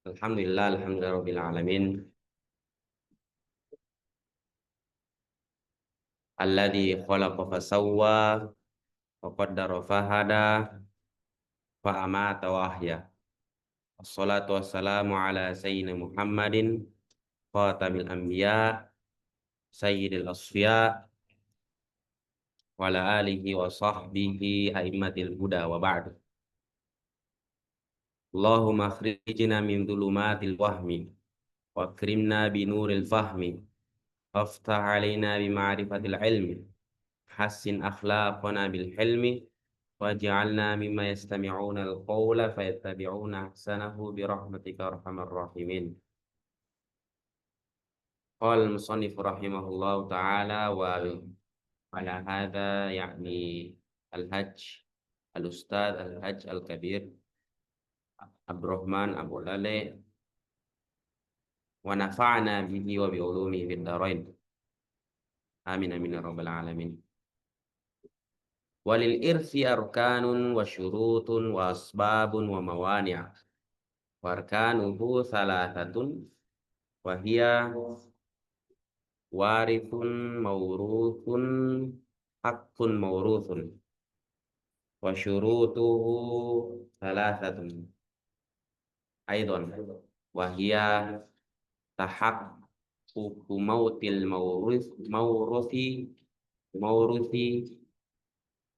Alhamdulillah, alhamdulillah rabbil alamin. Alladzi khalaqa fasawwa wa qaddara fahada wa amata wa ahya. Wassalatu wassalamu ala sayyidina Muhammadin khatamil anbiya sayyidil asfiya wa ala alihi wa sahbihi a'immatil huda wa ba'du. Allahumma akhrijna min dhulumatil wahmi wa akrimna bi nuril fahmi waftah alaina bi ma'rifatil ilmi hassin akhlaqana bil hilmi waj'alna mimma yastami'una al-qawla fayattabi'una ahsanahu bi rahmatika arhamar rahimin. Qala al-musannif rahimahullahu ta'ala wa ala hadha yakni al-hajj al-ustad al-hajj al-kabir Abdurrahman Abu Lale wa nafa'na bihi wa bi ulumihi fid dharain. Amin amin ya rabbal alamin. Walil irsi arkanun wa syurutun wa asbabun wa mawani'. Warkanuhu salasatun wa hiya warithun mawruthun haqqun mawruthun wa syurutuhu salasatun aidan wa hiya tahaqququ mautil mawruthi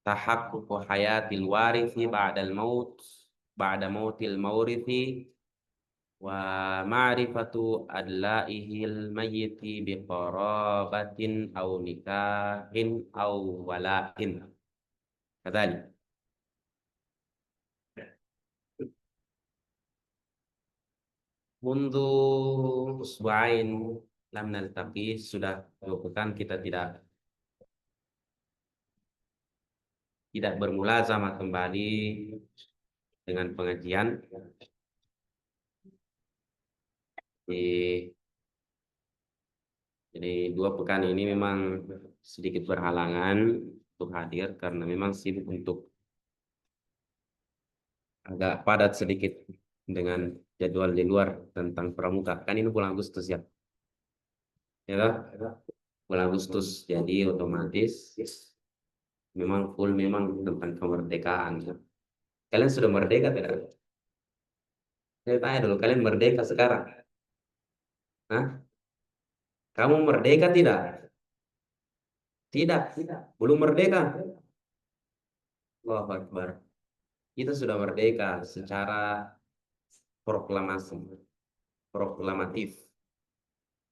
tahaqququ hayatil warithi ba'dal maut ba'da mautil mawrithi wa ma'rifatu adla'ihil mayyiti biqarabatin aw nikahin aw wala'in. Kadzalik. Mundu usbu'ain lam naltaqi, sudah 2 pekan kita tidak bermulazamah kembali dengan pengajian. Jadi 2 pekan ini memang sedikit berhalangan untuk hadir karena memang sibuk untuk agak padat sedikit dengan jadwal di luar tentang pramuka. Kan ini bulan Agustus ya. Ya toh? Bulan Agustus, jadi otomatis memang full memang tentang kemerdekaan. Kalian sudah merdeka tidak? Saya tanya dulu, kalian merdeka sekarang? Hah? Kamu merdeka tidak? Tidak, belum merdeka. Allahu Akbar. Kita sudah merdeka secara proklamasi, proklamatif.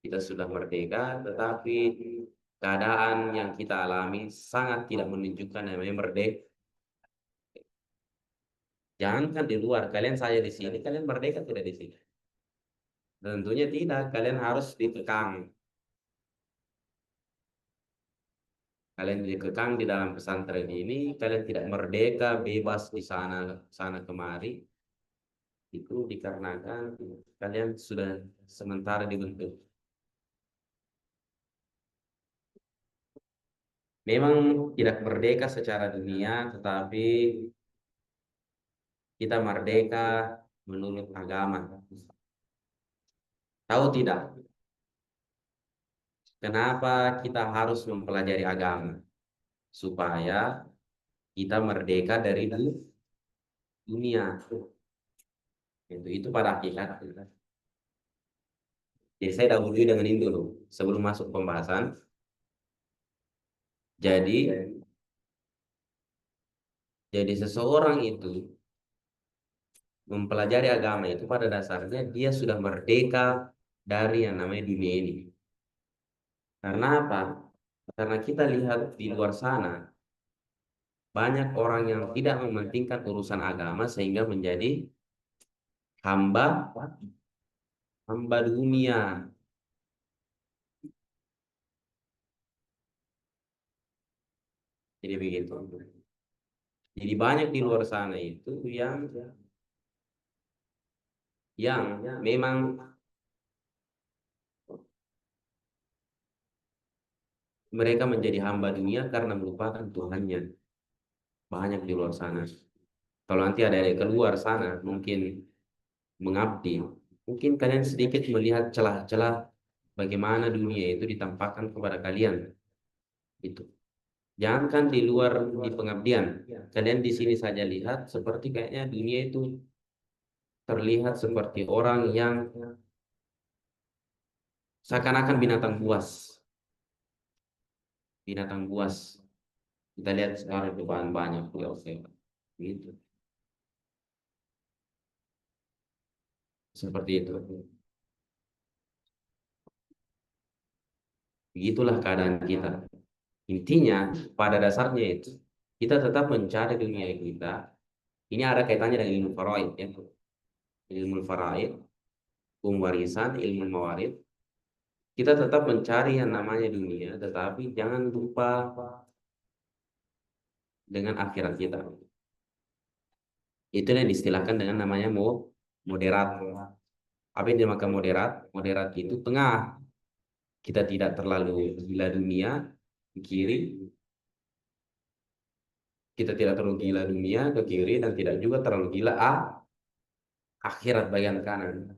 Kita sudah merdeka, tetapi keadaan yang kita alami sangat tidak menunjukkan namanya merdeka. Jangankan di luar, kalian saya di sini, kalian merdeka tidak di sini? Tentunya tidak, kalian harus dikekang. Kalian dikekang di dalam pesantren ini, kalian tidak merdeka, bebas di sana sana kemari. Itu dikarenakan kalian sudah sementara dibentuk. Memang tidak merdeka secara dunia, tetapi kita merdeka menurut agama. Tahu tidak? Kenapa kita harus mempelajari agama? Supaya kita merdeka dari dunia. Itu pada hakikat. Jadi saya dahului dengan ini dulu sebelum masuk pembahasan. Jadi seseorang itu mempelajari agama itu pada dasarnya dia sudah merdeka dari yang namanya dunia ini. Karena apa? Karena kita lihat di luar sana banyak orang yang tidak mementingkan urusan agama sehingga menjadi hamba dunia. Jadi begitu. Jadi banyak di luar sana itu yang memang mereka menjadi hamba dunia karena melupakan Tuhannya. banyak di luar sana. Kalau nanti ada yang keluar sana, mungkin mengabdi, mungkin kalian sedikit melihat celah-celah bagaimana dunia itu ditampakkan kepada kalian. Itu. Jangankan di luar di pengabdian, kalian di sini saja lihat seperti kayaknya dunia itu terlihat seperti orang yang seakan-akan binatang buas. Binatang buas. Kita lihat sekarang itu bahan banyak ya, oke. Gitu. Seperti itu. Begitulah keadaan kita. Intinya, pada dasarnya itu, kita tetap mencari dunia kita. Ini ada kaitannya dengan ilmu faraid ya. Ilmu faraid, hukum warisan, ilmu mawarid. Kita tetap mencari yang namanya dunia, tetapi jangan lupa dengan akhirat kita. Itu yang distilahkan dengan namanya moderat. Apa yang dimakan moderat? Moderat itu tengah. Kita tidak terlalu gila dunia ke kiri, kita tidak terlalu gila dunia ke kiri, dan tidak juga terlalu gila akhirat bagian kanan.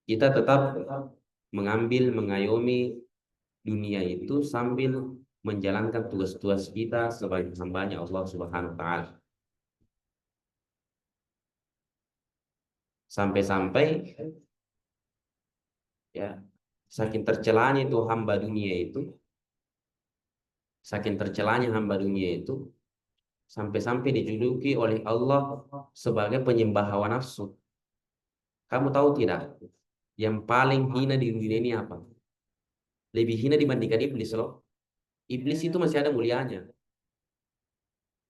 Kita tetap mengayomi dunia itu sambil menjalankan tugas-tugas kita sebagai hambanya Allah Subhanahu wa taala. Sampai-sampai ya, saking tercelanya itu hamba dunia itu, saking tercelanya hamba dunia itu, sampai-sampai dijuluki oleh Allah sebagai penyembah hawa nafsu. Kamu tahu tidak? Yang paling hina di dunia ini apa? Lebih hina dibandingkan iblis loh. Iblis itu masih ada mulianya.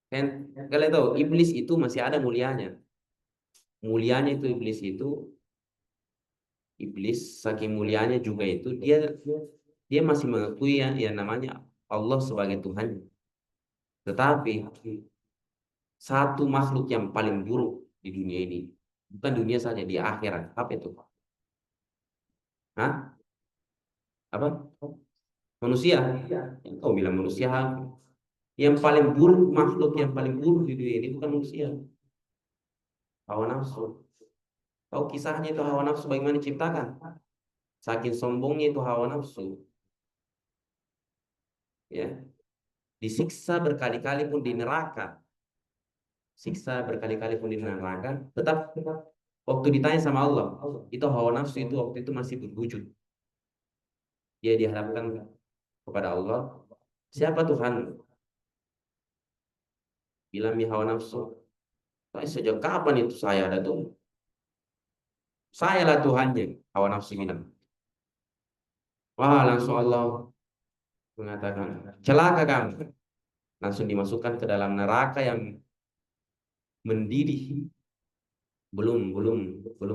Kan kalian tahu, iblis itu masih ada mulianya. Mulianya itu iblis saking mulianya juga itu dia masih mengakui yang namanya Allah sebagai Tuhan. Tetapi satu makhluk yang paling buruk di dunia ini, bukan dunia saja, di akhirat, apa itu? Hah? Apa? Manusia. Kau bilang manusia. Yang paling buruk, makhluk yang paling buruk di dunia ini bukan manusia, hawa nafsu. Tahu kisahnya itu hawa nafsu bagaimana diciptakan? Saking sombongnya itu hawa nafsu, ya, disiksa berkali-kali pun di neraka, siksa berkali-kali pun di neraka, tetap waktu ditanya sama Allah, itu hawa nafsu itu waktu itu masih berwujud. Dia dihadapkan kepada Allah, siapa Tuhan? Bilang ya hawa nafsu. Sejak kapan itu saya ada tuh? Saya lah Tuhannya, hawa nafsu bilang. Wah, langsung Allah mengatakan, celaka kamu. Langsung dimasukkan ke dalam neraka yang mendidih. Belum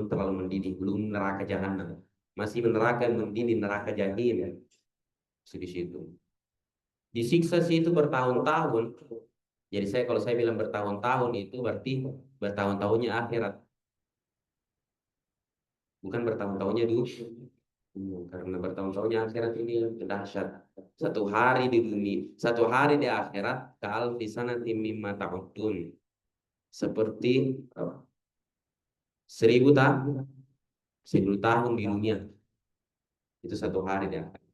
terlalu mendidih, belum neraka jahanam. Masih neraka yang mendidih, neraka jahim. Di situ. Disiksa sih itu bertahun-tahun. Jadi kalau saya bilang bertahun-tahun itu berarti bertahun-tahunnya akhirat. Bukan bertahun-tahunnya dulu. Karena bertahun-tahunnya akhirat ini dahsyat. Satu hari di dunia, satu hari di akhirat, ka'alfi sanatin mimma ta'udun. Seperti 1000 tahun, 1000 tahun di dunia. Itu satu hari di akhirat.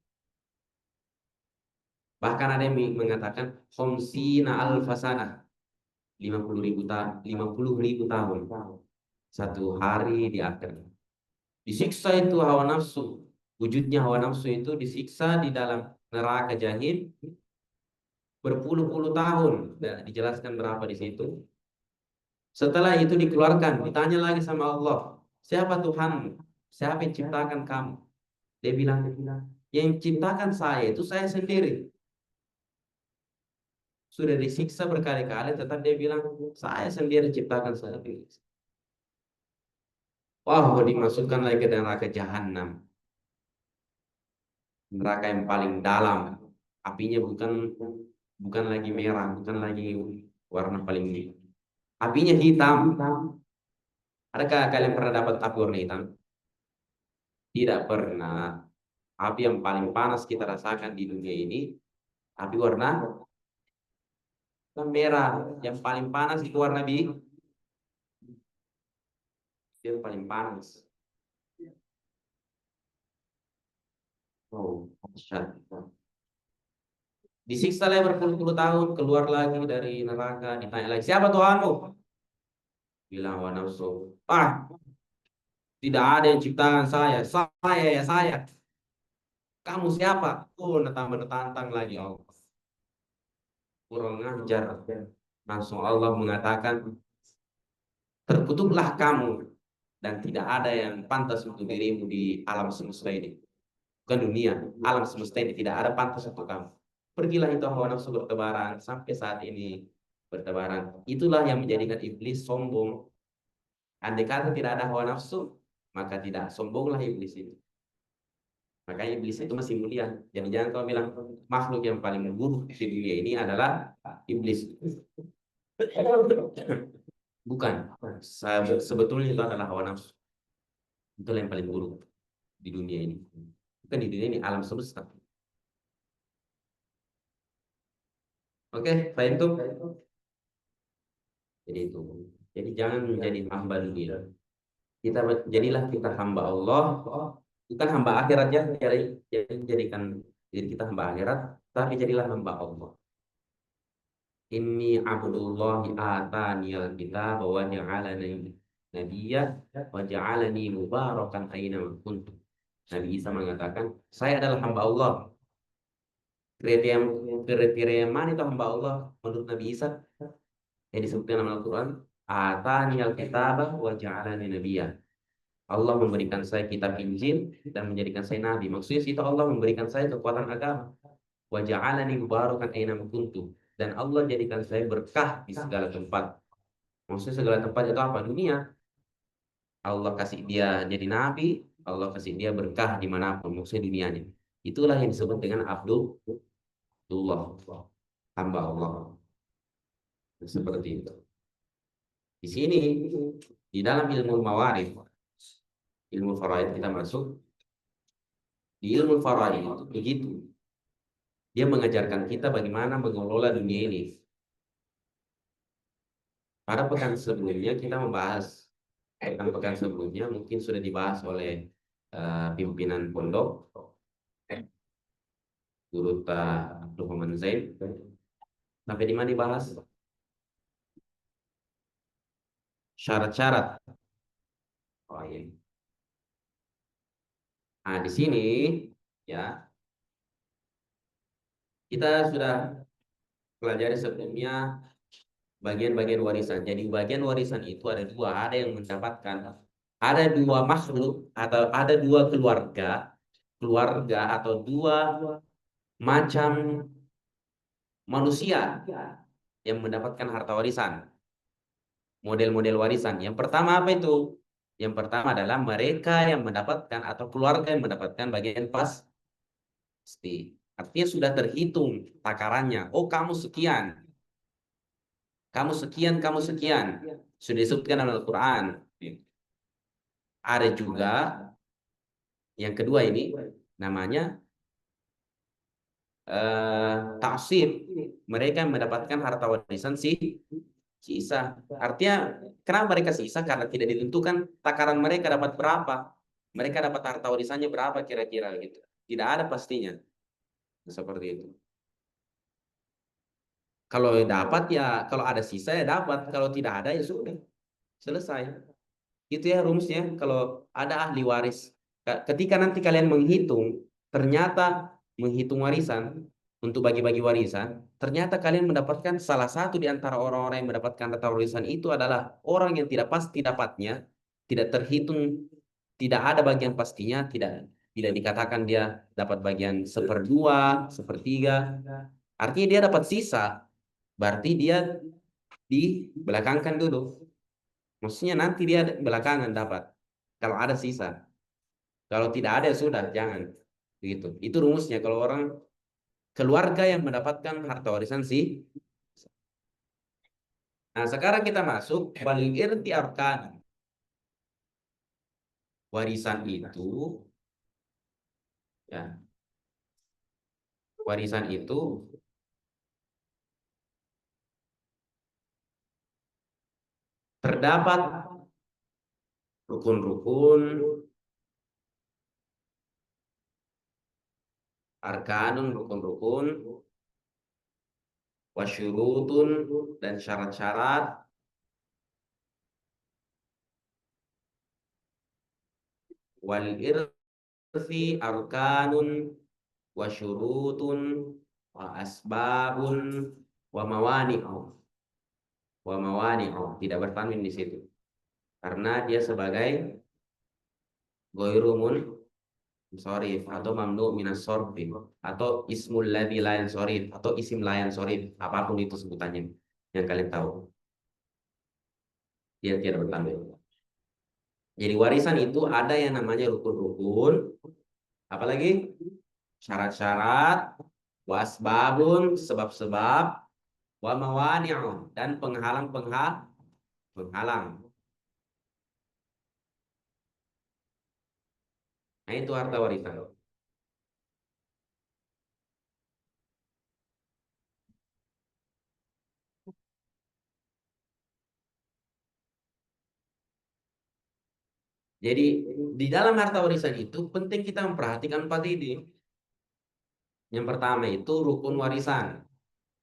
Bahkan ada yang mengatakan khamsina alfasanah, 50.000 tahun, 50.000 tahun. Satu hari di akhirat. Disiksa itu hawa nafsu. Wujudnya hawa nafsu itu disiksa di dalam neraka jahim berpuluh-puluh tahun. Dan dijelaskan berapa di situ. Setelah itu dikeluarkan, ditanya lagi sama Allah, siapa Tuhan? Siapa yang ciptakan kamu? Dia bilang, yang ciptakan saya itu saya sendiri. Sudah disiksa berkali-kali, tetap dia bilang, saya sendiri ciptakan saya. Wah, dimasukkan lagi ke neraka jahanam. Neraka yang paling dalam. Apinya bukan bukan lagi merah, bukan lagi warna paling apinya hitam. Adakah kalian pernah dapat api warna hitam? Tidak pernah. Api yang paling panas kita rasakan di dunia ini Api warna merah. Yang paling panas itu warna biru. Yang paling panas. Oh, dahsyat. Disiksa lah berpuluh-puluh tahun, keluar lagi dari neraka, ditanya lagi, siapa Tuhanmu? Bilang hawa nafsu. Ah, tidak ada yang ciptakan saya. Saya ya saya. Kamu siapa? Oh, menantang lagi Allah. Kurang ajar. Langsung Allah mengatakan, terkutuklah kamu dan tidak ada yang pantas untuk dirimu di alam semesta ini. Bukan dunia, alam semesta ini tidak ada pantas untuk kamu. Pergilah itu hawa nafsu bertebaran sampai saat ini bertebaran. Itulah yang menjadikan iblis sombong. Andai kata tidak ada hawa nafsu, maka tidak sombonglah iblis itu. Makanya iblis itu masih mulia. Jadi jangan kau bilang makhluk yang paling buruk di dunia ini adalah iblis. Bukan. Sebetulnya itu adalah hawa nafsu. Itulah yang paling buruk di dunia ini. Bukan di dunia ini, alam semesta. Oke, faham tuh? Jadi itu. Jadi jangan menjadi hamba dunia. Jadilah kita hamba Allah, bukan hamba akhirat ya. Jadi kita hamba akhirat, tapi jadilah hamba Allah. Inni abdullahi ataniyal kitab wa ja'alani nabiyya wa ja'alani mubarakan aina ma kuntu. Nabi Isa mengatakan, saya adalah hamba Allah. Kriteria mana itu hamba Allah menurut Nabi Isa? Yang disebutkan dalam Al-Quran, ataniyal kitab wa ja'alani nabiyya. Allah memberikan saya kitab Injil dan menjadikan saya nabi. Maksudnya itu Allah memberikan saya kekuatan agama. Wa ja'alani mubarakan aina ma kuntu. Dan Allah jadikan saya berkah di segala tempat. Maksudnya segala tempat itu apa? Dunia. Allah kasih dia jadi nabi, Allah kasih dia berkah dimanapun. Maksudnya dunia ini. Itulah yang disebut dengan Abdullah, hamba Allah. Seperti itu. Di sini, di dalam ilmu mawarif, ilmu faraid kita masuk. Di ilmu faraid itu begitu. Dia mengajarkan kita bagaimana mengelola dunia ini. Pada pekan sebelumnya kita membahas, pekan sebelumnya mungkin sudah dibahas oleh pimpinan pondok, Guru Abdul Muhammad Zain. Sampai di mana dibahas? Syarat-syarat. Oh iya. Nah, di sini ya kita sudah pelajari sebelumnya bagian-bagian warisan. Jadi bagian warisan itu ada dua, ada yang mendapatkan, ada dua makhluk atau ada dua keluarga atau dua macam manusia yang mendapatkan harta warisan. Model-model warisan. Yang pertama apa itu? Yang pertama adalah mereka yang mendapatkan atau keluarga yang mendapatkan bagian pasti. Artinya sudah terhitung takarannya. Oh, kamu sekian. Kamu sekian, kamu sekian. Sudah disebutkan dalam Al-Quran. Ada juga yang kedua ini namanya taksib. Mereka yang mendapatkan harta warisan sisa. Artinya kenapa mereka sisa? Karena tidak ditentukan takaran mereka dapat berapa. Mereka dapat harta warisannya berapa kira-kira gitu. Tidak ada pastinya. Seperti itu. Kalau dapat ya, kalau ada sisa ya dapat. Kalau tidak ada ya sudah. Selesai. Itu ya rumusnya. Kalau ada ahli waris. Ketika nanti kalian menghitung, ternyata menghitung warisan, untuk bagi-bagi warisan, ternyata kalian mendapatkan salah satu di antara orang-orang yang mendapatkan harta warisan itu adalah orang yang tidak pasti dapatnya, tidak terhitung, tidak ada bagian pastinya, tidak dikatakan dia dapat bagian seperdua, sepertiga. Artinya dia dapat sisa, berarti dia dibelakangkan dulu. Maksudnya nanti dia belakangan dapat. Kalau ada sisa. Kalau tidak ada ya sudah, jangan. Begitu. Itu rumusnya kalau orang keluarga yang mendapatkan harta warisan sih. Nah, sekarang kita masuk balik irti arkan. Warisan itu ya. Warisan itu terdapat rukun-rukun, arkanun, rukun-rukun, wasyurutun, dan syarat-syarat, wal irthi arkanun, wasyurutun, wa asbabun, wa mawani'u. Wa mawani'u, tidak bertanwin di situ. Karena dia sebagai ghairumun sorif atau mamnu minas sorfi atau ismul ladzi la yansorif atau isim la yansorif, apapun itu sebutannya yang kalian tahu, dia tidak bertanwin. Jadi warisan itu ada yang namanya rukun-rukun, apalagi syarat-syarat, wasbabun, sebab-sebab, wa mawani'u, dan penghalang. Nah, itu harta warisan. Jadi di dalam harta warisan itu penting kita memperhatikan empat ini. Yang pertama itu rukun warisan.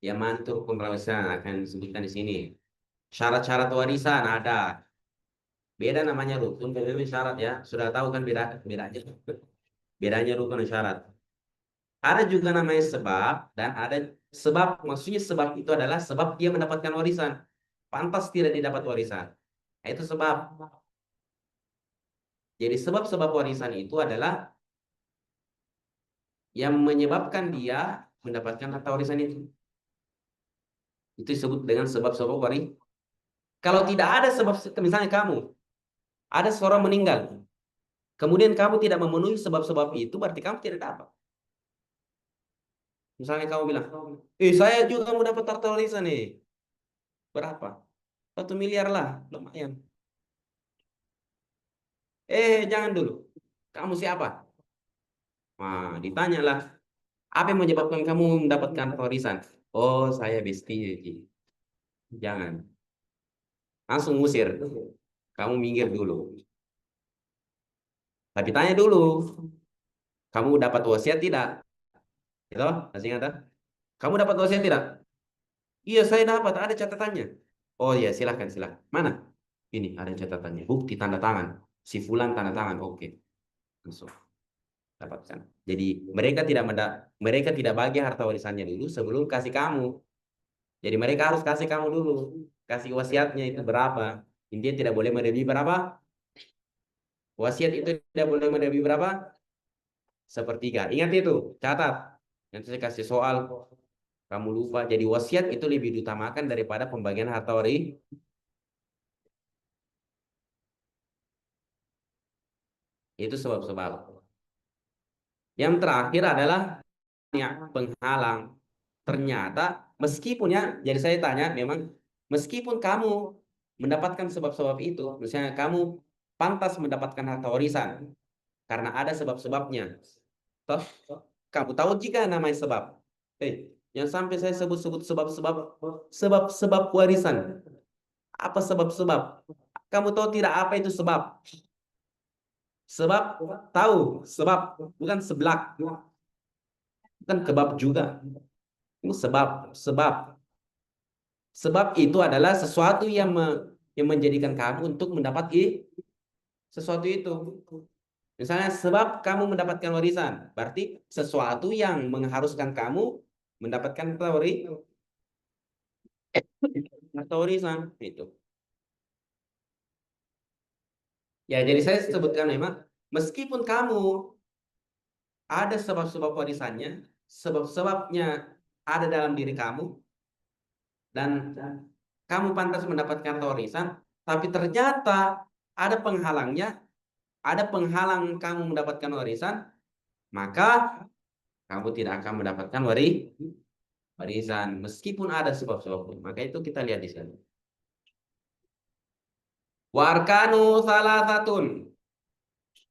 Ya, mantu rukun warisan akan disebutkan di sini. Syarat-syarat warisan ada. Beda namanya rukun, beda syarat ya. Sudah tahu kan bedanya? Bedanya rukun dan syarat. Ada juga namanya sebab dan ada sebab. Maksudnya sebab itu adalah sebab dia mendapatkan warisan. Pantas tidak didapat warisan. Nah, itu sebab. Jadi sebab-sebab warisan itu adalah yang menyebabkan dia mendapatkan harta warisan itu. Itu disebut dengan sebab-sebab warisan. Kalau tidak ada sebab, misalnya kamu, ada seorang meninggal, kemudian kamu tidak memenuhi sebab-sebab itu, berarti kamu tidak dapat. Misalnya kamu bilang, saya juga mau dapat harta warisan nih. Berapa? 1 miliar lah, lumayan. Jangan dulu. Kamu siapa? Nah, ditanyalah, apa yang menyebabkan kamu mendapatkan harta warisan? Oh, saya besti. Jangan. Langsung ngusir. Kamu minggir dulu. Tapi tanya dulu, kamu dapat wasiat tidak? Itu, masih ingat? Kamu dapat wasiat tidak? Iya, saya dapat. Ada catatannya. Oh iya, silahkan, silahkan. Mana? Ini ada catatannya. Bukti tanda tangan. Si Fulan tanda tangan. Oke, langsung dapatkan. Jadi mereka tidak bagi harta warisannya dulu sebelum kasih kamu. Jadi mereka harus kasih kamu dulu. Kasih wasiatnya itu berapa. Intinya tidak boleh melebihi berapa? Wasiat itu tidak boleh melebihi berapa? Sepertiga. Ingat itu, catat. Nanti saya kasih soal. Kamu lupa. Jadi wasiat itu lebih diutamakan daripada pembagian harta warisan. Itu sebab-sebab. Yang terakhir adalah penghalang. Ternyata meskipun ya, jadi saya tanya, memang meskipun kamu mendapatkan sebab-sebab itu, misalnya kamu pantas mendapatkan harta warisan karena ada sebab-sebabnya. Toh, kamu tahu jika namanya sebab. Yang sampai saya sebut-sebut sebab-sebab warisan. Apa sebab-sebab? Kamu tahu tidak apa itu sebab? Sebab tahu, sebab bukan seblak, bukan kebab juga. Ini sebab itu adalah sesuatu yang menjadikan kamu untuk mendapat sesuatu itu. Misalnya sebab kamu mendapatkan warisan, berarti sesuatu yang mengharuskan kamu mendapatkan warisan itu. Ya, jadi saya sebutkan memang meskipun kamu ada sebab-sebab warisannya, sebab-sebabnya ada dalam diri kamu, dan kamu pantas mendapatkan warisan, tapi ternyata ada penghalangnya, ada penghalang kamu mendapatkan warisan, maka kamu tidak akan mendapatkan warisan meskipun ada sebab-sebab. Maka itu kita lihat di sini. Warkanu salah satun,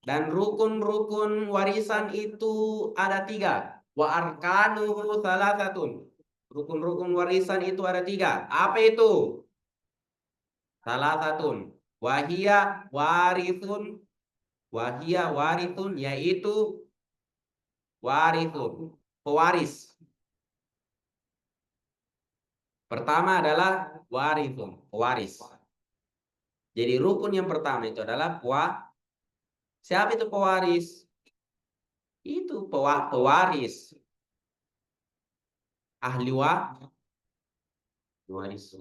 dan rukun-rukun warisan itu ada 3. Wa arkanu salah satun, rukun-rukun warisan itu ada 3. Apa itu? Salasatun. Wahia warithun. Wahia warithun yaitu warithun. Pewaris. Pertama adalah warithun. Pewaris. Jadi rukun yang pertama itu adalah siapa itu pewaris? Itu pewaris. Ahli waris.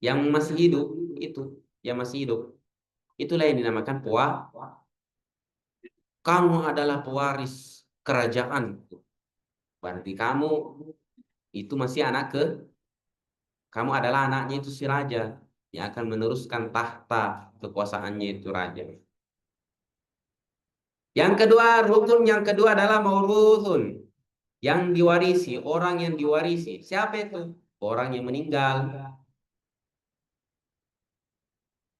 Yang masih hidup itu, yang masih hidup. Itulah yang dinamakan kamu adalah pewaris kerajaan. Berarti kamu itu masih kamu adalah anaknya itu si raja yang akan meneruskan tahta kekuasaannya itu raja. Yang kedua, rukun yang kedua adalah mauruthun. Yang diwarisi, orang yang diwarisi. Siapa itu? Orang yang meninggal.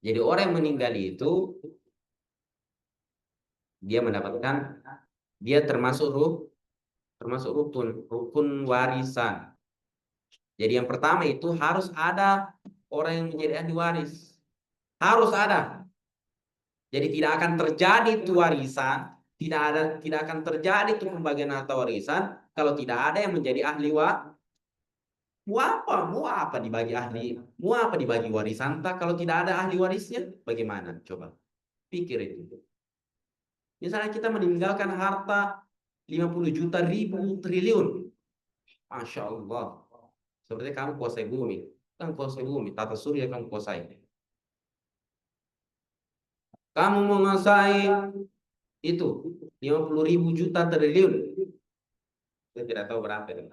Jadi orang yang meninggal itu dia termasuk rukun warisan. Jadi yang pertama itu harus ada orang yang menjadi ahli waris. Harus ada. Jadi tidak akan terjadi itu warisan, tidak akan terjadi itu pembagian harta warisan kalau tidak ada yang menjadi ahli Mau apa dibagi ahli? Mau apa dibagi warisan? Kalau tidak ada ahli warisnya, bagaimana? Coba pikir itu. Misalnya kita meninggalkan harta 50 juta triliun. Masya Allah. Seperti kamu kuasai bumi. Kan kuasai bumi. Tata surya kamu kuasai. Kamu menguasai itu 50.000 juta triliun. Saya tidak tahu berapa itu.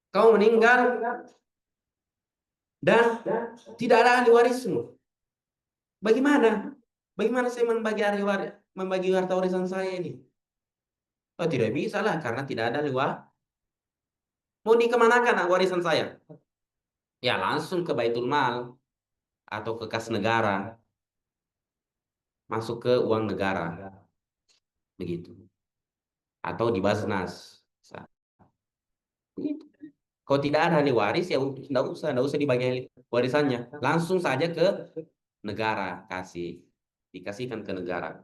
Kau meninggal dan tidak ada ahli warismu. Bagaimana? Bagaimana saya membagi harta warisan saya ini? Oh, tidak bisa lah karena tidak ada ahli waris. Mau dikemanakan warisan saya? Ya langsung ke Baitul Mal atau ke kas negara. Masuk ke uang negara. Begitu. Atau di Basnas. Begitu. Kalau tidak ada ahli waris ya tidak usah dibagi warisannya. Langsung saja ke negara dikasihkan ke negara.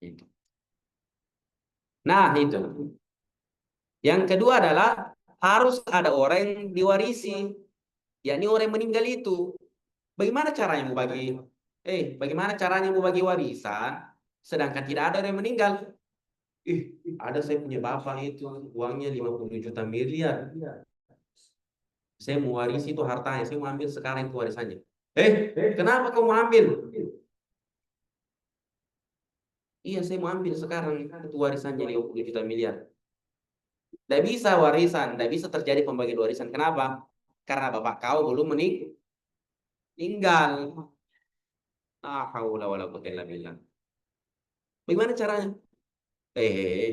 Itu. Nah, itu. Yang kedua adalah harus ada orang yang diwarisi, yakni orang yang meninggal itu. Bagaimana caranya mau bagaimana caranya mau bagi warisan sedangkan tidak ada orang yang meninggal? Ada saya punya bapak itu uangnya 50 juta miliar. Saya mau warisi itu hartanya, saya mau ambil sekarang itu warisannya. Kenapa kau mau ambil? Iya, saya mau ambil sekarang itu warisannya 50 juta miliar. Tidak bisa warisan, tidak bisa terjadi pembagian warisan. Kenapa? Karena bapak kau belum meninggal. Haula wala quwwata illa billah. Bagaimana caranya?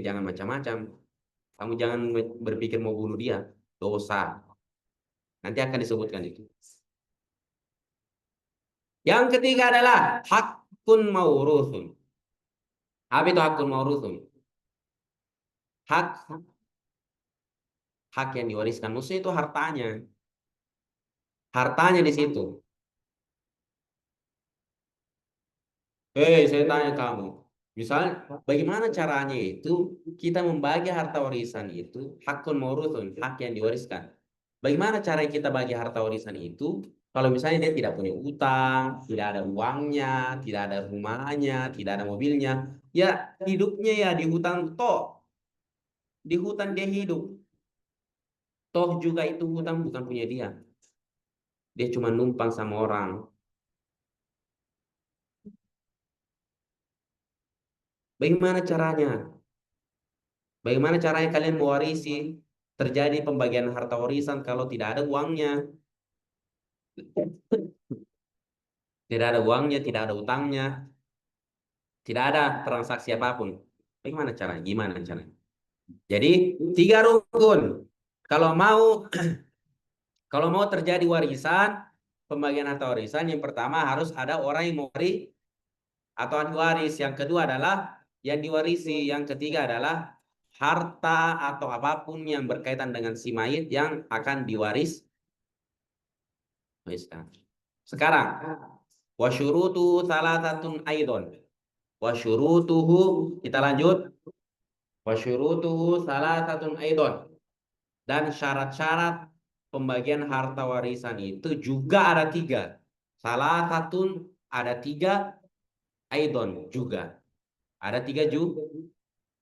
Jangan macam-macam. Kamu jangan berpikir mau bunuh dia. Dosa. Nanti akan disebutkan itu. Yang ketiga adalah hakun mauruthun. Apa itu hakun mauruthun? Hak yang diwariskan musuh itu hartanya. Hartanya di situ. Saya tanya kamu. Misalnya, bagaimana caranya itu kita membagi harta warisan itu hakun mauruthun, hak yang diwariskan. Bagaimana cara kita bagi harta warisan itu? Kalau misalnya dia tidak punya utang, tidak ada uangnya, tidak ada rumahnya, tidak ada mobilnya, ya hidupnya ya di hutan toh. Di hutan dia hidup. Toh juga itu hutan bukan punya dia. Dia cuma numpang sama orang. Bagaimana caranya? Bagaimana caranya kalian mewarisi? Terjadi pembagian harta warisan kalau tidak ada uangnya. Tidak ada uangnya, tidak ada utangnya. Tidak ada transaksi apapun. Bagaimana caranya? Gimana caranya? Jadi 3 rukun. Kalau mau kalau mau terjadi warisan, pembagian harta warisan yang pertama harus ada orang yang mewaris atau ahli waris. Yang kedua adalah yang diwarisi. Yang ketiga adalah harta atau apapun yang berkaitan dengan si mayit yang akan wariskan. Sekarang, wa syurutuhu thalathatun aidon. Wa syurutuhu, kita lanjut. Wa syurutuhu thalathatun aidon. Dan syarat-syarat pembagian harta warisan itu juga ada tiga. Salah satu ada tiga, aidon juga. Ada tiga juga.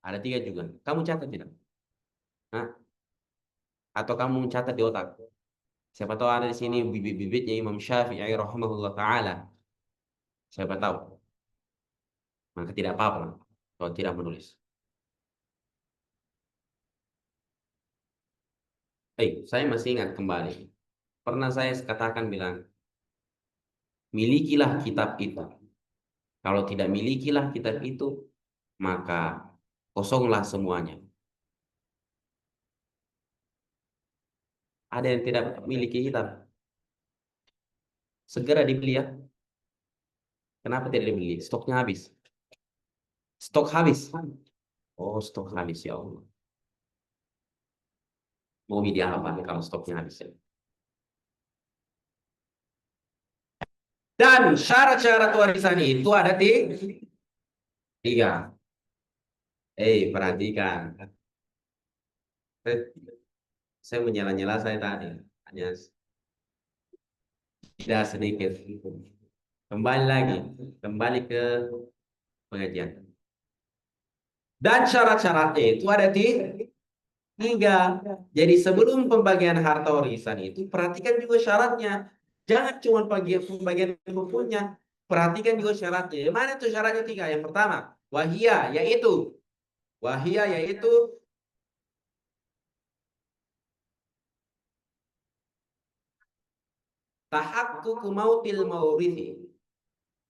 Ada tiga juga. Kamu catat tidak? Hah? Atau kamu catat di otak? Siapa tahu ada di sini bibit-bibitnya Imam Syafi'i rahimahullah taala. Siapa tahu? Maka tidak apa-apa kalau tidak menulis. Saya masih ingat kembali. Pernah saya katakan bilang, milikilah kitab itu. Kalau tidak milikilah kitab itu, maka kosonglah semuanya. Ada yang tidak memiliki kitab, segera dibeli ya. Kenapa tidak dibeli? Stoknya habis. Stok habis. Oh, stok habis ya Allah. Mau media apa kalau stoknya habis ya? Dan syarat-syarat warisan itu ada tiga. Perhatikan. Saya menyela-nyela saya tadi. Hanya tidak sedikit. Kembali lagi. Kembali ke pengajian. Dan syarat-syaratnya itu ada tiga. Jadi sebelum pembagian harta warisan itu, perhatikan juga syaratnya. Jangan cuma pembagian bukunya. Perhatikan juga syaratnya. Mana itu syaratnya tiga? Yang pertama, wahia yaitu tahaqququ mautil maurithi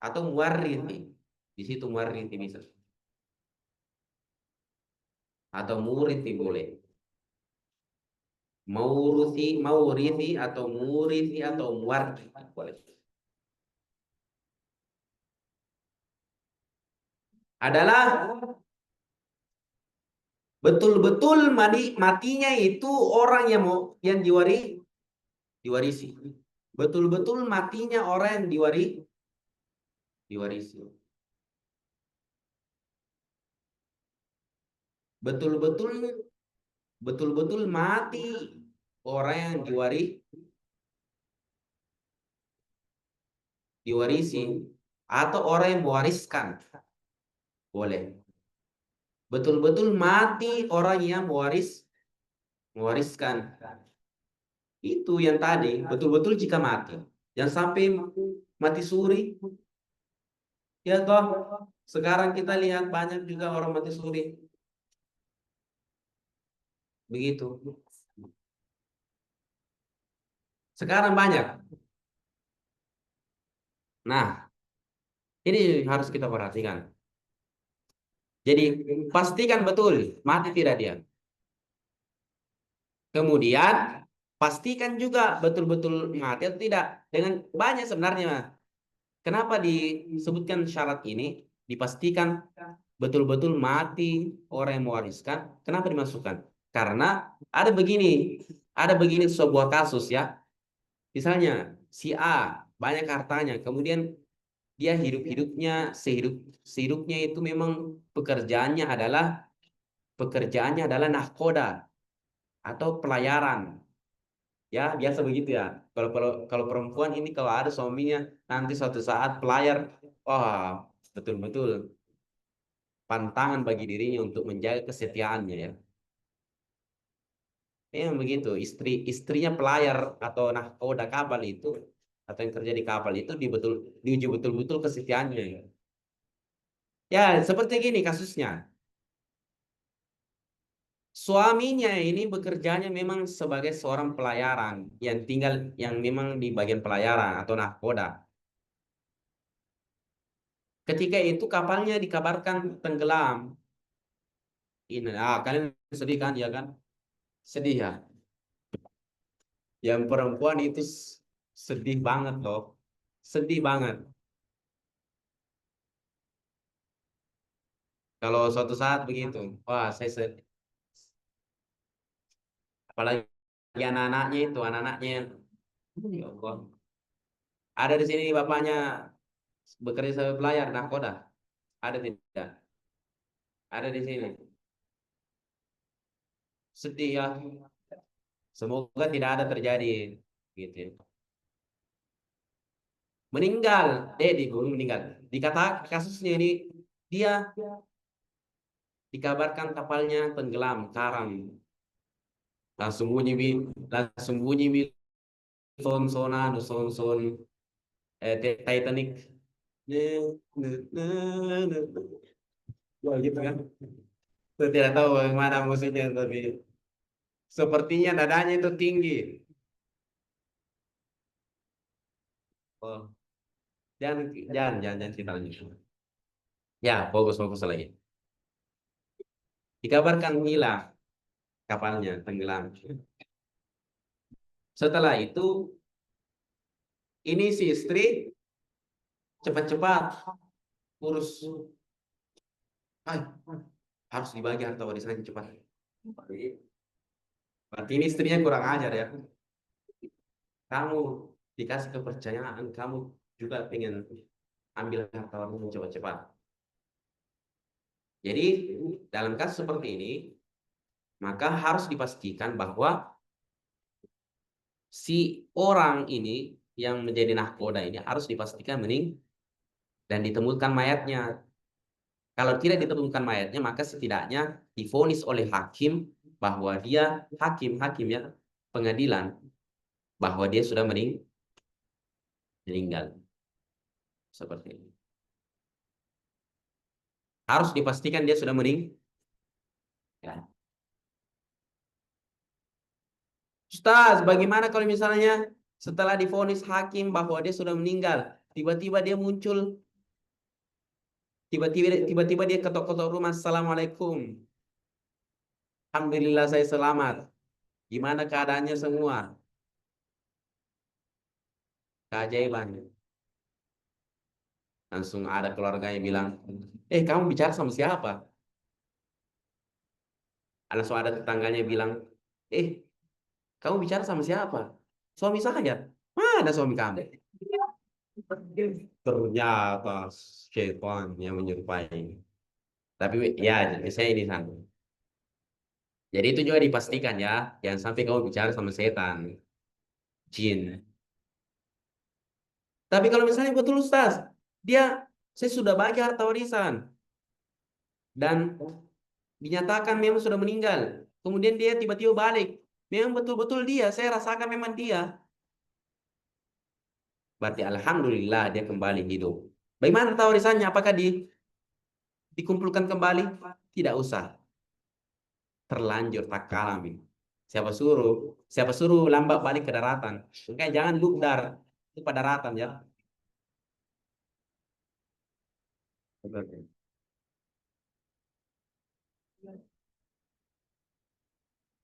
atau muwarrithi. Di situ muwarrithi bisa. Atau murithi boleh. Maurithi atau murithi atau muwarrithi boleh. Adalah betul-betul matinya itu orang yang diwarisi. Betul-betul matinya orang yang diwarisi. Betul-betul mati orang yang diwarisi atau orang yang mewariskan. Boleh. Betul-betul mati orang yang mewariskan. Itu yang tadi, betul-betul jika mati. Yang sampai mati suri. Ya toh, sekarang kita lihat banyak juga orang mati suri. Begitu. Sekarang banyak. Nah, ini harus kita perhatikan. Jadi, pastikan betul mati tidak dia. Kemudian, pastikan juga betul-betul mati atau tidak. Dengan banyak sebenarnya. Kenapa disebutkan syarat ini? Dipastikan betul-betul mati orang yang mewariskan. Kenapa dimasukkan? Karena ada begini sebuah kasus ya. Misalnya si A banyak hartanya, kemudian dia sehidupnya itu memang pekerjaannya adalah nahkoda atau pelayaran. Ya, biasa begitu ya. Kalau perempuan ini kalau ada suaminya nanti suatu saat pelayar, wah, betul-betul pantangan bagi dirinya untuk menjaga kesetiaannya ya. Memang begitu, istrinya pelayar atau nahkoda kapal itu atau yang kerja di kapal itu diuji betul-betul kesetiaannya ya. Ya, seperti gini kasusnya. Suaminya ini bekerjanya memang sebagai seorang pelayaran yang memang di bagian pelayaran atau nahkoda. Ketika itu kapalnya dikabarkan tenggelam. Kalian sedih kan ya kan? Sedih ya. Yang perempuan itu sedih banget loh. Sedih banget. Kalau suatu saat begitu, wah saya sedih. Apalagi anak-anaknya itu, anak-anaknya. Ya Allah. Ada di sini bapaknya bekerja sebagai pelayar nahkoda. Ada tidak? Ada di sini. Sedih ya. Semoga tidak ada terjadi gitu. Meninggal, di gunung meninggal. Dikata kasusnya ini dia dikabarkan kapalnya tenggelam, karam. Langsung bunyi son-sonan, son-son Titanic. Wah, gitu kan. Saya tidak tahu bagaimana musiknya, tapi sepertinya nadanya itu tinggi. Oh, jangan kita lanjut. Ya, fokus lagi. Dikabarkan hilang kapalnya, tenggelam. Setelah itu, ini si istri cepat-cepat urus. Ay, harus dibagi harta warisannya cepat. Berarti ini istrinya kurang ajar ya. Kamu dikasih kepercayaan, kamu juga pengen ambil harta warisan cepat-cepat. Jadi dalam kasus seperti ini, maka harus dipastikan bahwa si orang ini yang menjadi nahkoda ini harus dipastikan dan ditemukan mayatnya. Kalau tidak ditemukan mayatnya, maka setidaknya divonis oleh hakim bahwa dia hakim ya pengadilan bahwa dia sudah meninggal seperti ini. Harus dipastikan dia sudah meninggal. Ya. Ustaz, bagaimana kalau misalnya setelah divonis hakim bahwa dia sudah meninggal, tiba-tiba dia muncul, tiba-tiba dia ketok-ketok rumah, Assalamualaikum, Alhamdulillah saya selamat. Gimana keadaannya semua? Keajaiban. Langsung ada keluarga yang bilang, kamu bicara sama siapa? Langsung ada tetangganya bilang, kamu bicara sama siapa? Suami saya. Mana suami kamu? Ternyata syaitan yang menyerupai. Tapi ya, saya ini sana. Jadi itu juga dipastikan ya, jangan sampai kamu bicara sama setan, jin. Tapi kalau misalnya betul Ustaz, saya sudah bagi harta warisan dan dinyatakan memang sudah meninggal. Kemudian dia tiba-tiba balik. Memang betul-betul dia, saya rasakan memang dia. Berarti alhamdulillah dia kembali hidup. Bagaimana harta warisannya? Apakah dikumpulkan kembali? Tidak usah. Terlanjur tak kalami. Siapa suruh lambat balik ke daratan. Makanya jangan lugdar itu pada daratan ya.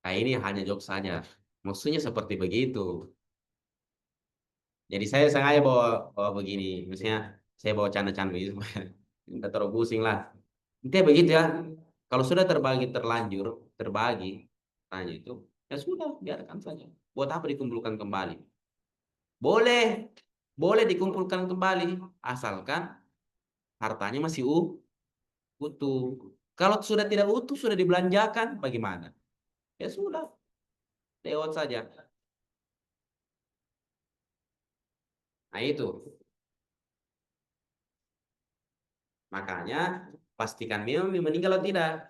Nah, ini hanya jokes saja. Maksudnya seperti begitu. Jadi saya sengaja bawa begini. Maksudnya saya bawa canda-canda begitu. Kita terlalu pusing lah. Intinya begitu ya. Kalau sudah terlanjur, terbagi, tanya itu, ya sudah, biarkan saja. Buat apa dikumpulkan kembali? Boleh, boleh dikumpulkan kembali, asalkan hartanya masih utuh. Kalau sudah tidak utuh, sudah dibelanjakan, bagaimana? Ya sudah, lewat saja. Nah itu, makanya pastikan memang meninggal atau tidak.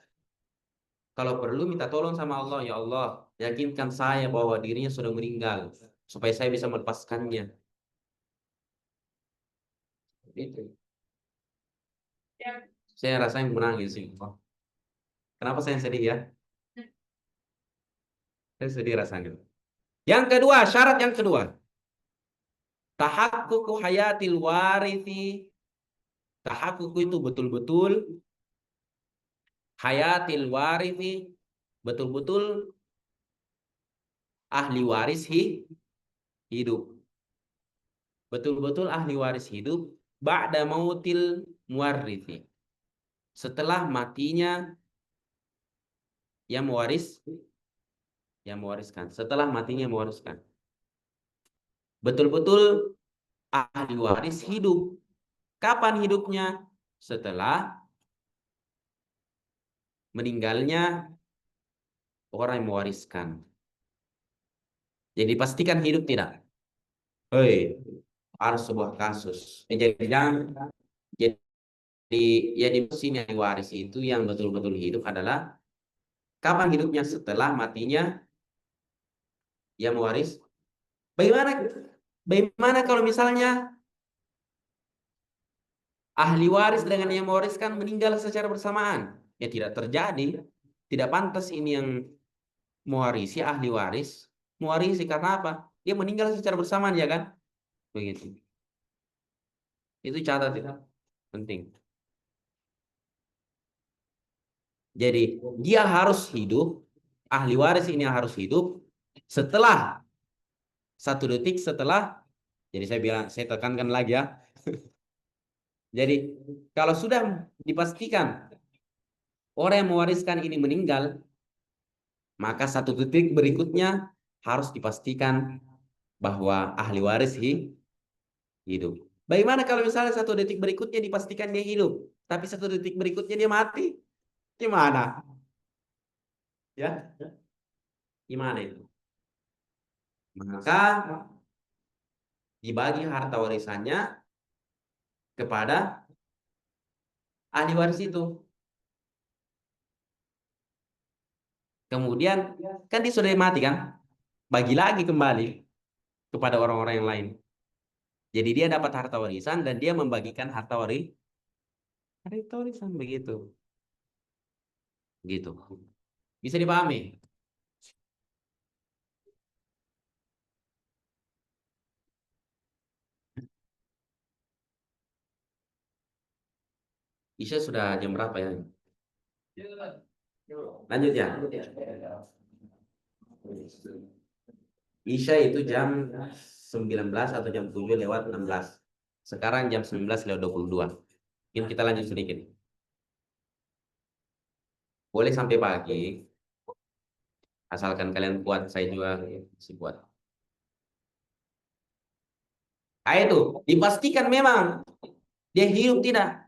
Kalau perlu minta tolong sama Allah, ya Allah, yakinkan saya bahwa dirinya sudah meninggal, supaya saya bisa melepaskannya. Itu. Saya rasain menangis sih. Kenapa saya sedih ya? Saya sedih rasanya. Yang kedua, syarat yang kedua. Tahakkuku hayatil warithi. Tahakkuku itu betul-betul hayatil warithi. Betul-betul ahli waris hidup. Betul-betul ahli waris hidup. Ba'da mautil muwarrithi. Setelah matinya yang mewaris yang mewariskan. Setelah matinya mewariskan. Betul-betul ahli waris hidup. Kapan hidupnya? Setelah meninggalnya orang yang mewariskan. Jadi pastikan hidup tidak. Hei, harus sebuah kasus. Jadi jangan. Jadi ya di sini ahli waris itu yang betul-betul hidup adalah kapan hidupnya, setelah matinya yang mewaris. Bagaimana? Bagaimana kalau misalnya ahli waris dengan yang mewariskan meninggal secara bersamaan? Ya tidak terjadi. Tidak pantas ini yang mewarisi, ahli waris mewarisi, karena apa? Dia meninggal secara bersamaan, ya kan? Begitu. Itu catat itu. Penting. Jadi dia harus hidup, ahli waris ini harus hidup setelah 1 detik setelah. Jadi saya bilang, saya tekankan lagi ya. Jadi kalau sudah dipastikan orang yang mewariskan ini meninggal, maka 1 detik berikutnya harus dipastikan bahwa ahli waris hidup. Bagaimana kalau misalnya 1 detik berikutnya dipastikan dia hidup, tapi 1 detik berikutnya dia mati? Gimana? Ya, gimana itu? Maka dibagi harta warisannya kepada ahli waris itu. Kemudian kan dia sudah mati kan? Bagi lagi kembali kepada orang-orang yang lain. Jadi dia dapat harta warisan dan dia membagikan harta warisan begitu. Gitu. Bisa dipahami? Isya sudah jam berapa ya? Lanjut ya. Isya itu jam 19 atau jam 7 lewat 16. Sekarang jam 19 lewat 22. Mungkin kita lanjut sedikit. Boleh sampai pagi, asalkan kalian kuat, saya juga masih kuat. Ah itu, dipastikan memang dia hidup tidak.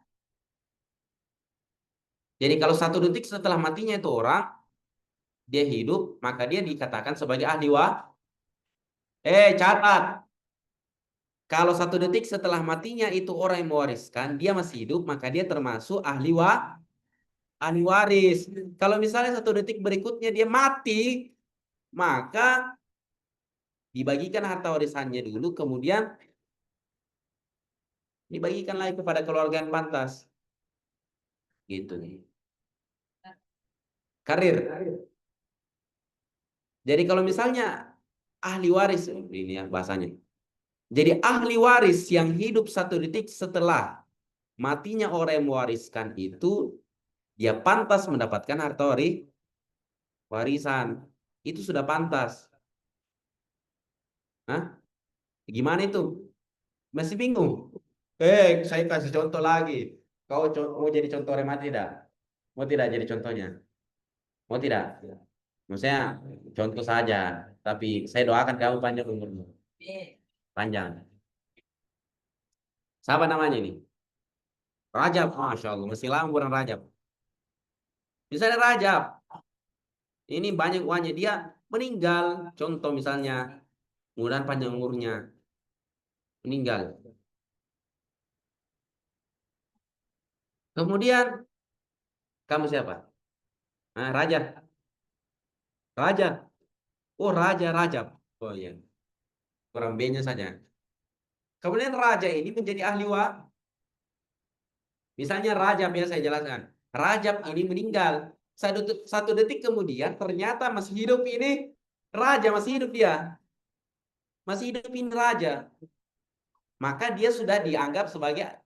Jadi kalau 1 detik setelah matinya itu orang, dia hidup, maka dia dikatakan sebagai ahli catat. Kalau 1 detik setelah matinya itu orang yang mewariskan, dia masih hidup, maka dia termasuk ahli waris. Kalau misalnya 1 detik berikutnya dia mati, maka dibagikan harta warisannya dulu, kemudian dibagikan lagi kepada keluarga yang pantas. Gitu nih. Karir. Jadi kalau misalnya ahli waris, ini ya bahasanya. Jadi ahli waris yang hidup 1 detik setelah matinya orang yang mewariskan itu, dia pantas mendapatkan harta warisan. Itu sudah pantas. Hah? Gimana itu? Masih bingung? Saya kasih contoh lagi. Kau mau jadi contoh remat tidak? Mau tidak jadi contohnya? Mau tidak? Maksudnya contoh saja. Tapi saya doakan kamu panjang umurmu. Panjang. Siapa namanya ini? Rajab. Masya Allah. Masih lama bulan Rajab. Misalnya Rajab. Ini banyak uangnya. Dia meninggal. Contoh misalnya. Mudah panjang umurnya. Meninggal. Kemudian. Kamu siapa? Nah, Raja. Raja. Oh, Raja Rajab. Oh iya. Kurang B-nya saja. Kemudian Raja ini menjadi ahli Misalnya Rajab, ya saya jelaskan. Rajab ini meninggal. 1 detik kemudian ternyata masih hidup ini. Raja masih hidup dia. Masih hidup ini Raja. Maka dia sudah dianggap sebagai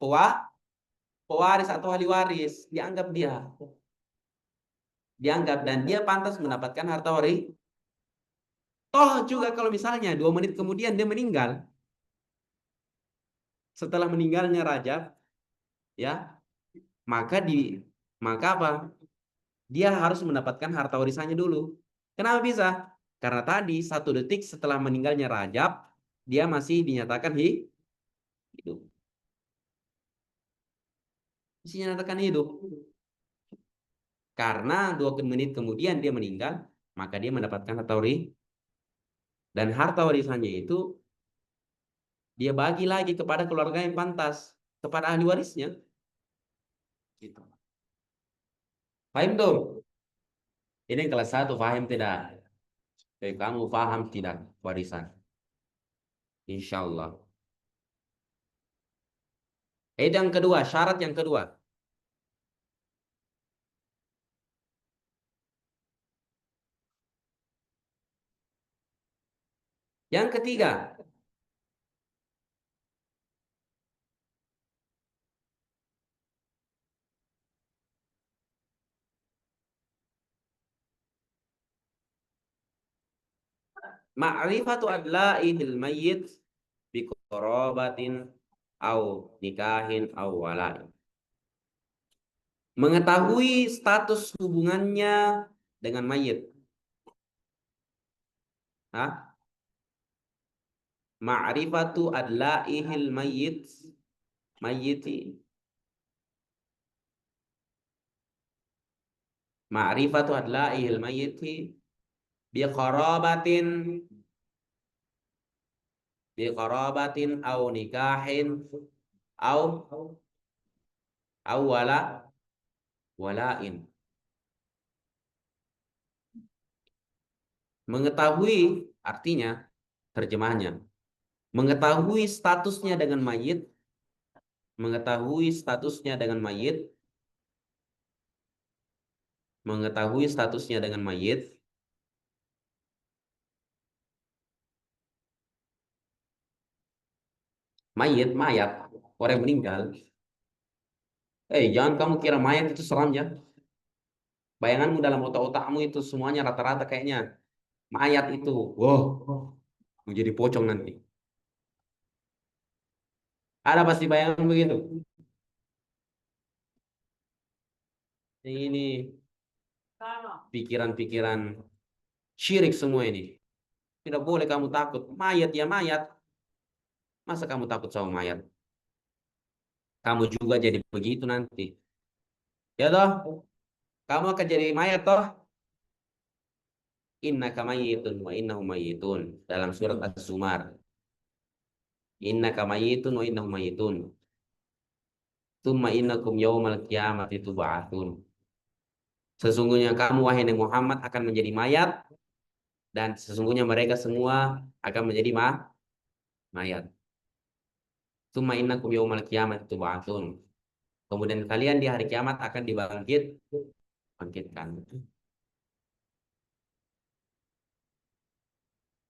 pewaris atau ahli waris. Dianggap dia. Dianggap dan dia pantas mendapatkan harta waris. Toh juga kalau misalnya 2 menit kemudian dia meninggal. Setelah meninggalnya Rajab, ya, maka apa? Dia harus mendapatkan harta warisannya dulu. Kenapa bisa? Karena tadi 1 detik setelah meninggalnya Rajab, dia masih dinyatakan hidup. Masih dinyatakan hidup. Karena 2 menit kemudian dia meninggal, maka dia mendapatkan harta waris. Dan harta warisannya itu dia bagi lagi kepada keluarga yang pantas, kepada ahli warisnya. Gitu. Paham tuh? Ini kelas 1, paham tidak? Kamu paham tidak warisan? Insya Allah. Itu yang kedua, syarat yang kedua. Yang ketiga, ma'rifatu adla'ihil mayyit bi qarabatin au nikahin au wala'i. Mengetahui status hubungannya dengan mayit. Hah? Ma'rifatu adla'ihil mayyit, mayyiti. Ma'rifatu adla'ihil mayyiti bi qarabatin, au nikahin au wala'in. Mengetahui artinya, terjemahnya, mengetahui statusnya dengan mayit, mengetahui statusnya dengan mayit, mengetahui statusnya dengan mayit, mayat, orang yang meninggal. Jangan kamu kira mayat itu seram ya. Bayanganmu dalam otak-otakmu itu semuanya rata-rata kayaknya mayat itu. Wow, mau jadi pocong nanti. Ada pasti bayangan begitu. Ini pikiran-pikiran syirik semua ini. Tidak boleh kamu takut. Mayat ya mayat. Masa kamu takut sama mayat? Kamu juga jadi begitu nanti. Ya toh? Kamu akan jadi mayat toh? Innaka mayyitun wa innahum mayyitun. Dalam surat Az-Zumar. Innaka mayyitun wa innahum mayyitun. Tsumma innakum yaumal qiyamati tub'atsun. Sesungguhnya kamu wahai Nabi Muhammad akan menjadi mayat dan sesungguhnya mereka semua akan menjadi mayat. Tsumma innakum yaumal qiyamati tub'atsun. Kemudian kalian di hari kiamat akan bangkitkan.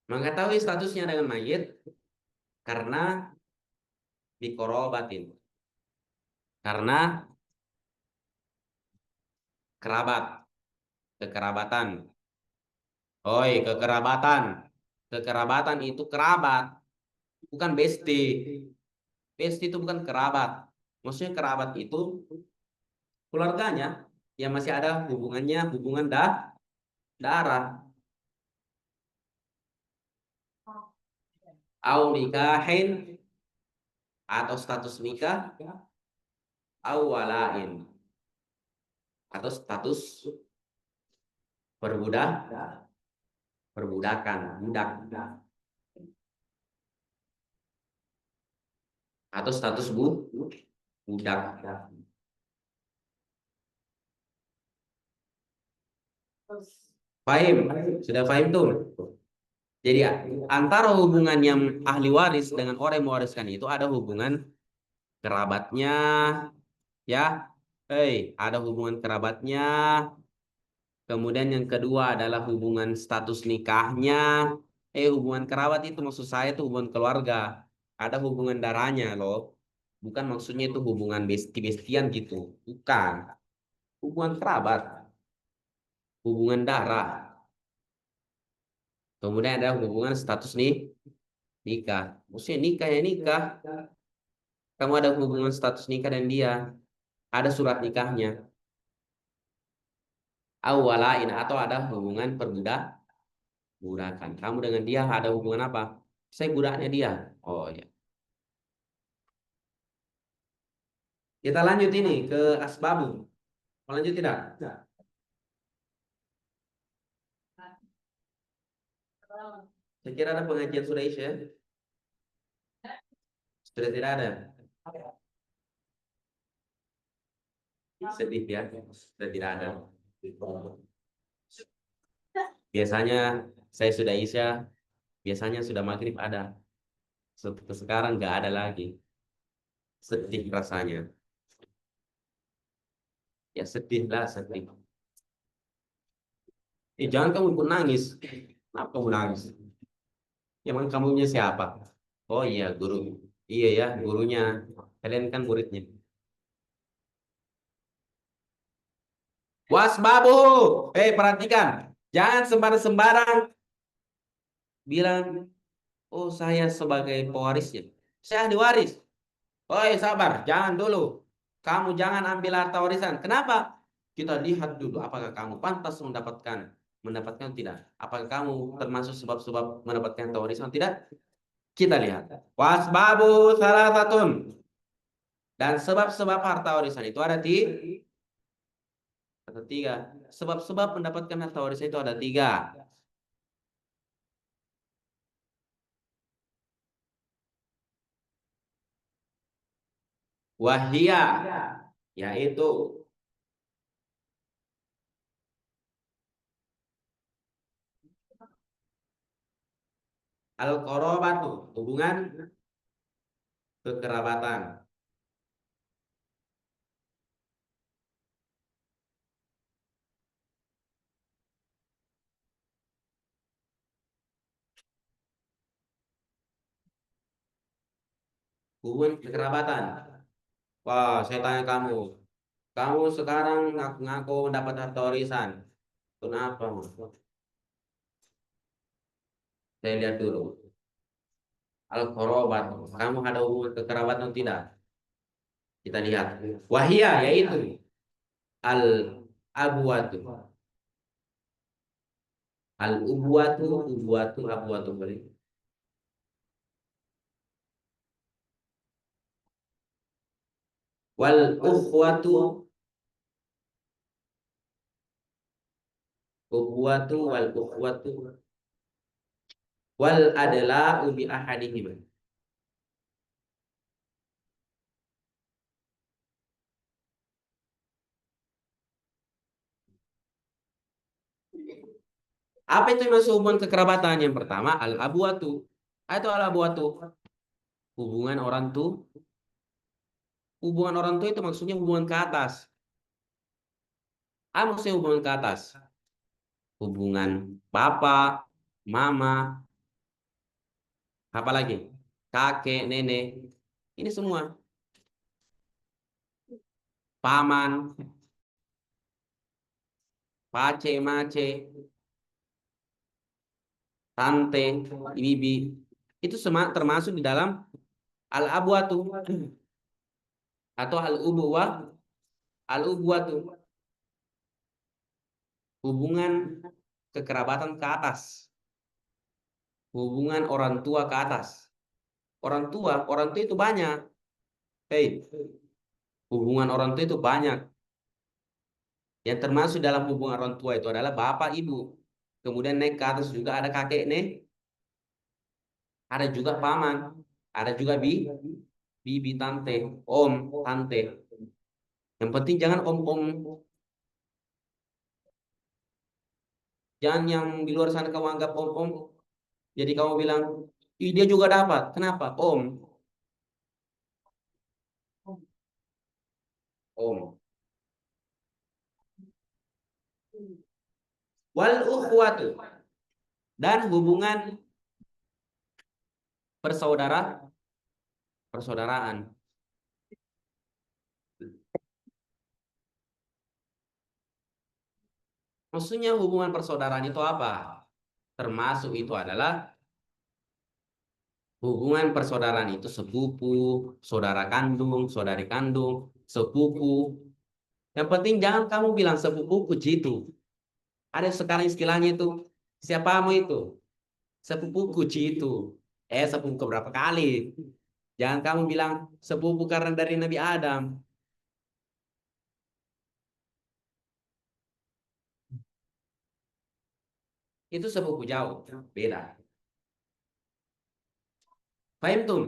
Mengetahui statusnya dengan mayit karena bikorobatin. Karena kerabat, kekerabatan. Oi, kekerabatan. Kekerabatan itu kerabat, bukan besti. Besti itu bukan kerabat. Maksudnya kerabat itu keluarganya yang masih ada hubungannya, hubungan darah. Au nikahin atau status nikah, au walain atau status perbudakan, budak atau status budak. Fahim? Sudah fahim tuh? Jadi antara hubungan yang ahli waris dengan orang yang mewariskan itu ada hubungan kerabatnya, ya. Ada hubungan kerabatnya. Kemudian yang kedua adalah hubungan status nikahnya. Hubungan kerabat itu maksud saya itu hubungan keluarga. Ada hubungan darahnya loh. Bukan maksudnya itu hubungan besti-bestian gitu. Bukan. Hubungan kerabat. Hubungan darah. Kemudian ada hubungan status nikah. Maksudnya nikah ya nikah. Kamu ada hubungan status nikah dan dia. Ada surat nikahnya. Awalain atau ada hubungan Budakan. Kamu dengan dia ada hubungan apa? Saya budaknya dia. Oh ya. Kita lanjut ini ke asbabu. Mau lanjut tidak? Saya kira ada pengajian sudah Isya, ya? Sudah tidak ada. Sedih ya. Sudah tidak ada. Biasanya saya sudah Isya, biasanya sudah maghrib ada. Sekarang nggak ada lagi. Sedih rasanya. Ya sedih lah, sedih. Jangan kamu ikut nangis. Kenapa kamu nangis? Emang kamunya siapa? Oh iya, guru. Iya ya, gurunya. Kalian kan muridnya. Wasbabu. Perhatikan. Jangan sembarang-sembarang bilang, oh saya sebagai pewarisnya. Saya ahli waris. Sabar, jangan dulu. Kamu jangan ambil harta warisan. Kenapa? Kita lihat dulu apakah kamu pantas mendapatkan tidak? Apakah kamu termasuk sebab-sebab mendapatkan harta warisan tidak? Kita lihat. Wasbabu salah satu. Dan sebab-sebab harta warisan itu ada tiga. Sebab-sebab mendapatkan harta warisan itu ada tiga. Wahia, yaitu al-qorobatu, hubungan kekerabatan. Hubungan kekerabatan. Wah, saya tanya kamu. Kamu sekarang ngaku-ngaku dapat harta warisan. Kenapa? Saya lihat dulu. Al-qorobat. Kamu ada hubungan kekerabatan tidak? Kita lihat. Wahia, yaitu al-abuatu. Al-ubuatu, ubuatu, abuatu. Boleh. Wal ukhwatu, ubuatu, wal ukhwatu. Wal adalah ubi ahadihim. Apa itu yang masuk hubungan kekerabatan? Yang pertama al-abuatu. Atau al-abuatu. Hubungan orang tua. Hubungan orang tua itu maksudnya hubungan ke atas. Apa maksudnya hubungan ke atas? Hubungan bapak, mama, apa lagi? Kakek, nenek. Ini semua. Paman, pace, mace, tante, bibi. Itu semua termasuk di dalam al-abuatu atau al-ubuwah, al-ubuatu. Hubungan kekerabatan ke atas. Hubungan orang tua ke atas. Orang tua itu banyak. Hei, hubungan orang tua itu banyak. Yang termasuk dalam hubungan orang tua itu adalah bapak, ibu. Kemudian naik ke atas juga ada kakek, ada juga paman, ada juga bibi, tante, om, tante. Yang penting jangan om-om, jangan yang di luar sana kamu anggap om-om. Jadi kamu bilang, ih dia juga dapat. Kenapa? Om, om. Wal ukhwatu, dan hubungan persaudaraan. Maksudnya hubungan persaudaraan itu apa? Termasuk itu adalah hubungan persaudaraan itu sepupu, saudara kandung, saudari kandung, sepupu. Yang penting jangan kamu bilang sepupuku jitu. Ada sekarang istilahnya itu. Siapamu itu? Sepupuku Ci itu. Sepupu berapa kali? Jangan kamu bilang sepupu karena dari Nabi Adam. Itu sepupu jauh. Beda. Paham tuh?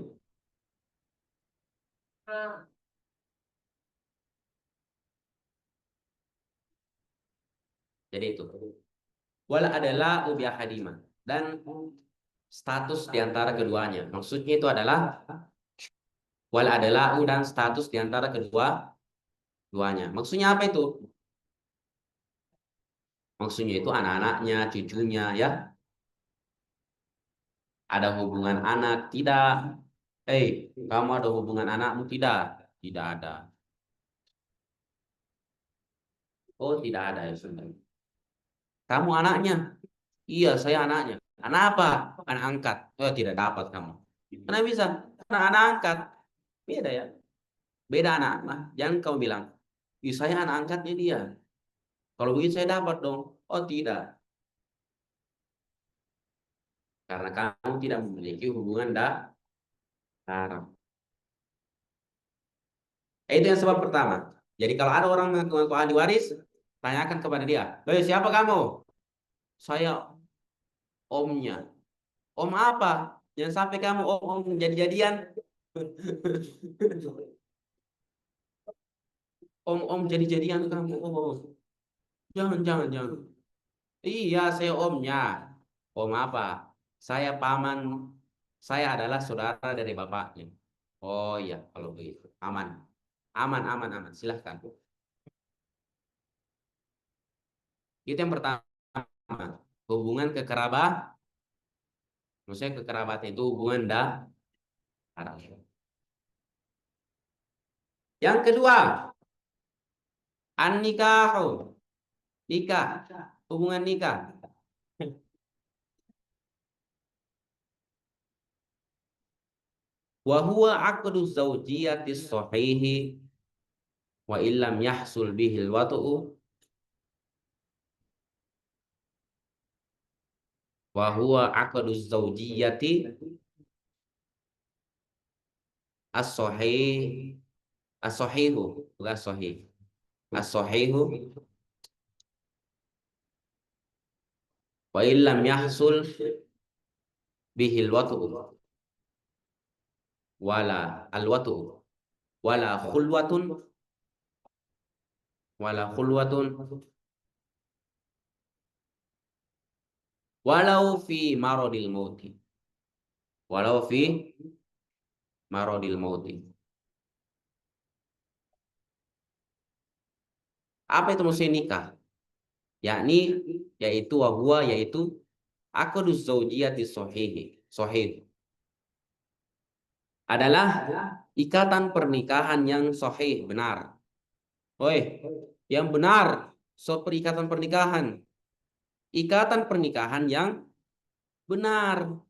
Jadi itu. Wala adalah ubi ahadima. Dan status di antara keduanya. Maksudnya itu adalah wala adalah dan status di antara keduanya. Maksudnya apa itu? Maksudnya itu anak-anaknya, cucunya ya. Ada hubungan anak? Tidak. Kamu ada hubungan anakmu? Tidak. Tidak ada. Oh, tidak ada ya sudah. Kamu anaknya? Iya, saya anaknya. Anak apa? Anak angkat. Oh, tidak dapat kamu. Karena bisa. Anak angkat. Beda ya. Beda anak. Nah, jangan kamu bilang, ih saya anak angkatnya dia. Kalau begitu saya dapat dong. Oh, tidak. Karena kamu tidak memiliki hubungan darah. Itu yang sebab pertama. Jadi kalau ada orang mengaku ahli waris, tanyakan kepada dia. Siapa kamu? Saya omnya. Om apa? Jangan sampai kamu om jadi-jadian. Om jadi-jadian kamu. Oh, jangan, jangan, jangan. Iya, saya omnya. Om apa? Saya paman. Saya adalah saudara dari bapaknya. Oh iya, kalau begitu. Aman. Aman, aman, aman. Silahkan. Itu yang pertama. Hubungan kekerabat. Maksudnya kekerabat itu hubungan darah. Yang kedua, an-nikahu. Nikah. Hubungan nikah. Wa huwa aqdu zawjiyati sahihi wa illam yahsul bihil wat'u wa huwa aqdu zawjiyati as-sahih as-sahihu bukan sahih as-sahihu wa illam yahsul bihil wat'u wala al-wat'u wala khulwatun wala khulwatun walau fi maradil mauti walau fi maradil mauti. Apa itu maksudnya nikah? Yakni yaitu wahwa yaitu aqduz zaujiyati sahih adalah ikatan pernikahan yang sahih benar. Woi, yang benar. So perikatan pernikahan, ikatan pernikahan yang benar.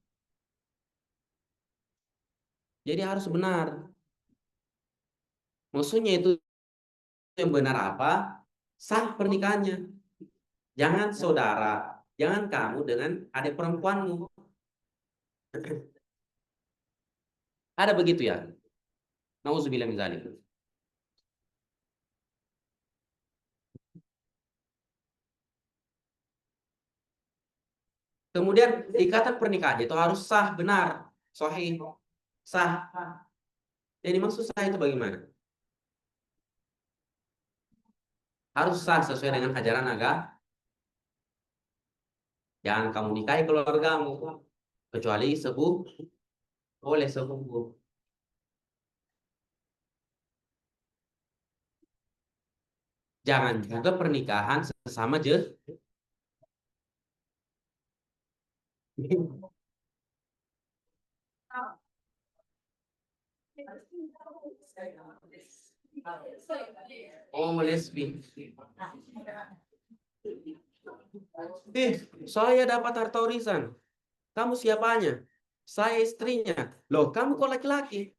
Jadi harus benar. Maksudnya itu yang benar apa? Sah pernikahannya. Jangan saudara, jangan kamu dengan adik perempuanmu. Ada begitu ya? Nauzubillah min dzalik. Kemudian ikatan pernikahan itu harus sah benar, sahih, sah. Jadi maksud sah itu bagaimana? Harus sah sesuai dengan ajaran agama. Jangan kamu nikahi keluargamu kecuali oleh sepupu. Jangan juga pernikahan sesama oh lesbi. Saya dapat harta warisan. Kamu siapanya? Saya istrinya. Loh, kamu kok laki-laki?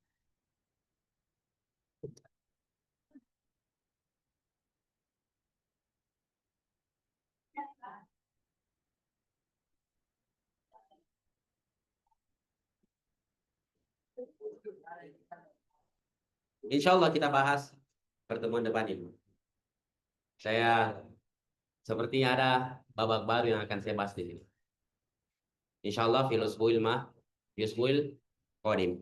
Insya Allah kita bahas pertemuan depan ini. Saya sepertinya ada babak baru yang akan saya bahas di sini. Insya Allah fil usbuil qadim.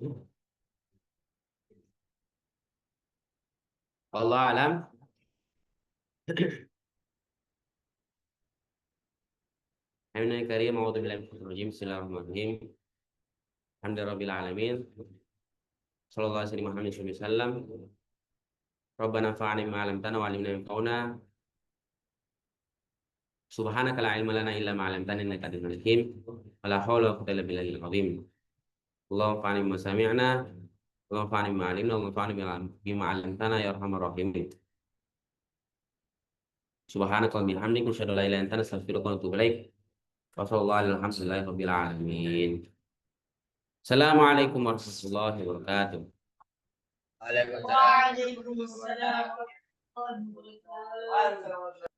Allah alam. Amin karim. A'udzu billahi minasy syaitonir rajim. Bismillahirrahmanirrahim. Alhamdulillahirabbil alamin. Sallallahu alaihi wasallam. Rabbana fa'alna ma 'allamtana wa 'allimna ma yanfa'una. Subhanaka la ilma lana illa ma 'allamtana innaka antal hakim. Wa la haula wa quwwata illa billahil azim. Allahumma fa'alna ma sami'na. Allahumma fa'alna ma 'alimna. Allahumma fa'alna bima 'allamtana ya arhamar rahimin. Subhanaka wa bihamdika asyhadu an la ilaha illa anta astaghfiruka wa atubu ilaik. Wa sallallahu alhamdulillahi rabbil alamin. Assalamualaikum warahmatullahi wabarakatuh. Waalaikumsalam warahmatullahi wabarakatuh.